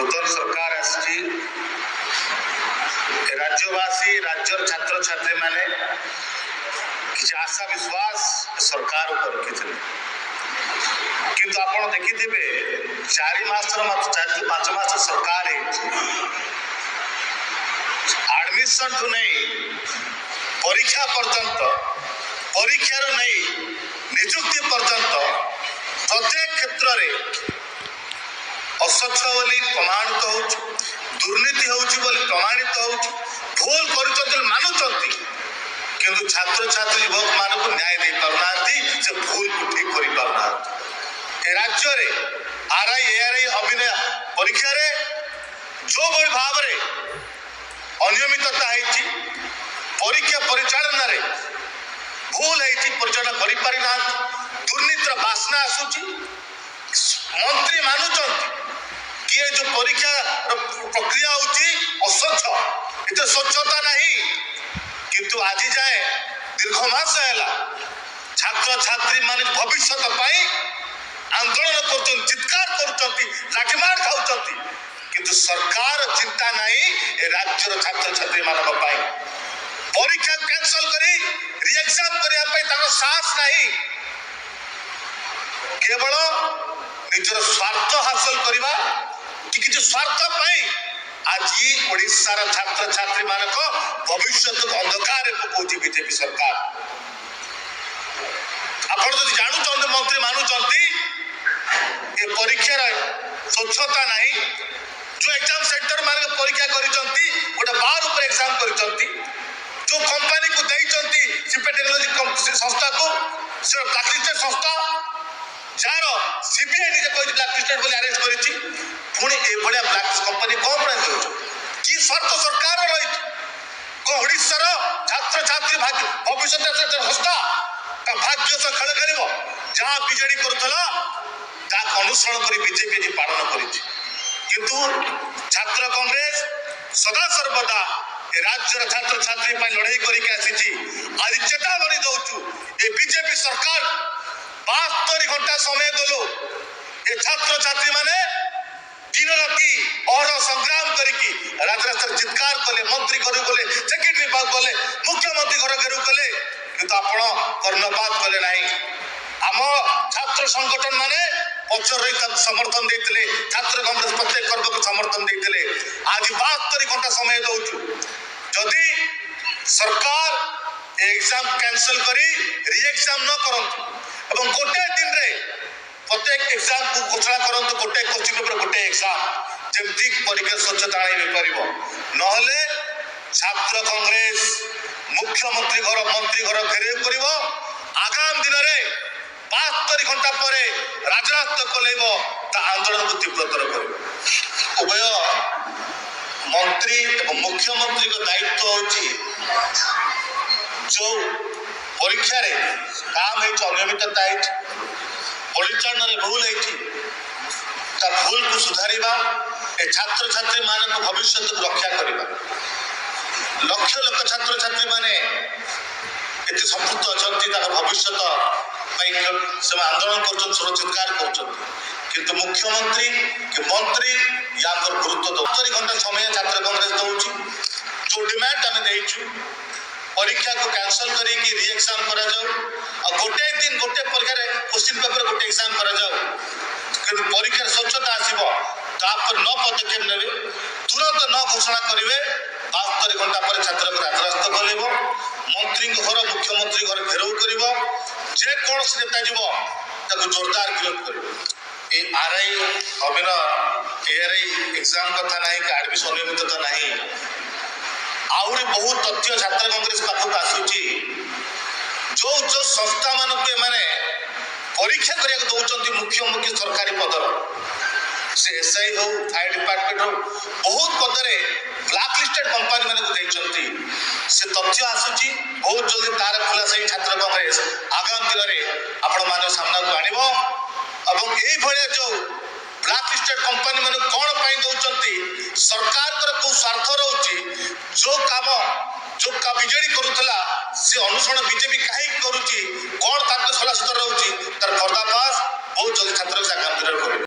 नूतन सरकार आसी राज्यवासी राज्यर छात्र छात्री माने किसी आशा विश्वास सरकार ऊपर रखी किंतु आप देखिथे 4 मास 5 मास सरकार एडमिशन ठू नहीं परीक्षा पर्यंत परीक्षार नहीं निजुक्ति पर्यंत प्रत्येक क्षेत्र में असच्छ बोली प्रमाणित हो दुर्नीति हो प्रमाणित हो भूल कर मानुंट किंतु छात्र छात्री युवक मानक न्याय दे पारना से भूल को ठीक कर पारना राज्य में आरआई एआरआई अभिनय परीक्षा रे जो भाई भाव में अनियमितता है परीक्षा परिचालन रे भूल है परिचालन कर पारिना दुर्नीतिर बासना आसूची मंत्री मानुंट किए जो परीक्षा प्रक्रिया होची असच्छ एते स्वच्छता नहीं किंतु आज जाए दीर्घ मास है छात्र छात्री मान भविष्य आंदोलन कर चित्कार कर लाठीमार खाऊँ किंतु सरकार चिंता नहीं राज्यर छात्र छात्री मान परीक्षा कैंसल करी रिएक्जाम करने साहस नहीं केवल निजर स्वार्थ हासिल करवा कि स्वार्थ आज ओडिशार छात्र छात्री मानक भविष्य अंधकार पकाउछि बीजेपी सरकार आपण जदि जानुचंती मंत्री मानुचंती ए परीक्षार स्वच्छता नहीं जो एग्जाम सेंटर मान परीक्षा करिचंती गोटे बार ऊपर एग्जाम करिचंती जो कंपनी को देइचंती सीपे टेक्नोलॉजी संस्था को से ब्लैकलिस्टेड संस्था जार सीबीआई निजे कहि ब्लैकलिस्टेड बोली अरेस्ट करिछि पुणी ए भलिया ब्लैक कंपनी कोन प्राण देउछ कि स्वार्थ सरकार रही को ओडिशार छात्र छात्री भविष्य हस्ता भाग्य से खेल खेल जहाँ बीजेडी करुला अनुसरण कर बीजेपी जी पालन कर छात्र कांग्रेस सदा सर्वदा राज्यर छात्र छात्री लड़ाई करके आज चेतावनी दौचु ए बीजेपी सरकार 72 घंटा समय दलो ए छात्र छात्री माने दिन राति अहर संग्राम करके राजरास्ता चित्कार कले मंत्री घर गले सेक्रेटरी विभाग गले मुख्यमंत्री घर घेरू कले किंतु आपण कर्णपात कले नहीं आम छात्र संगठन माने पचर रही समर्थन देते छात्र कांग्रेस प्रत्येक वर्ग को समर्थन देते आज 72 घंटा समय दौचु जदि सरकार एग्जाम कैंसल करी रि-एग्जाम न करंतु एवं गोटे दिन रे प्रत्येक एग्जाम को घोषणा करंतु गोटे क्वेश्चन पेपर गोटे एग्जाम जेमती परीक्षा स्वच्छता आनी पारिबो नहले छात्र कांग्रेस मुख्यमंत्री घर मंत्री घर घेरेव करिवो आगाम दिन रे 72 घंटा पर राजरास्ता कलेब आंदोलन को तीव्रतर कर उभय मंत्री एवं मुख्यमंत्री का दायित्व होची जो परीक्षा रे काम है अनियमितता है परिचालन रे भूल है भूल को सुधारिबा ए छात्र छात्री मान भविष्य को रक्षा करबा लक्ष लक्ष छात्र छात्री माने एते संपुक्त अछंती भविष्य से आंदोलन कर चित्कार कर किंतु मुख्यमंत्री कि मंत्री या गुरुत्व 72 घंटा समय छात्र कांग्रेस दौची जो डिमांड आम देचु परीक्षा को कैंसल करी रि-एग्जाम करा जाऊ और गोटे दिन गोटे परीक्षा क्वेश्चन पेपर गोटे एग्जाम करा जाऊ कि परीक्षा स्वच्छता आसब तापर न पदक्षेप ने तुरंत न घोषणा करेंगे 72 घंटा पर छात्र को राजरास्ता कलेब मंत्री घर मुख्यमंत्री घर घेराव कर जेकोसी नेता जीव जोरदार विरोध कर आरआई अभिनय एआरआई एग्जाम कथा नहीं कि एडमिशन अनियमितता नहीं आहरी बहुत तथ्य छात्र कांग्रेस पाखक आसूची जो जो संस्था मानक माने परीक्षा करिया दौरान मुख्य मुख्य सरकारी पदर से एसआई हो फायर डिपार्टमेंट हो बहुत पदरे ब्लैकलिस्टेड कंपनी मानक से तथ्य आसूची बहुत जल्दी तार खुलासा छात्र कांग्रेस आगामी दिन में आपण मान सामना को आनिबो एवं यही भलिया जो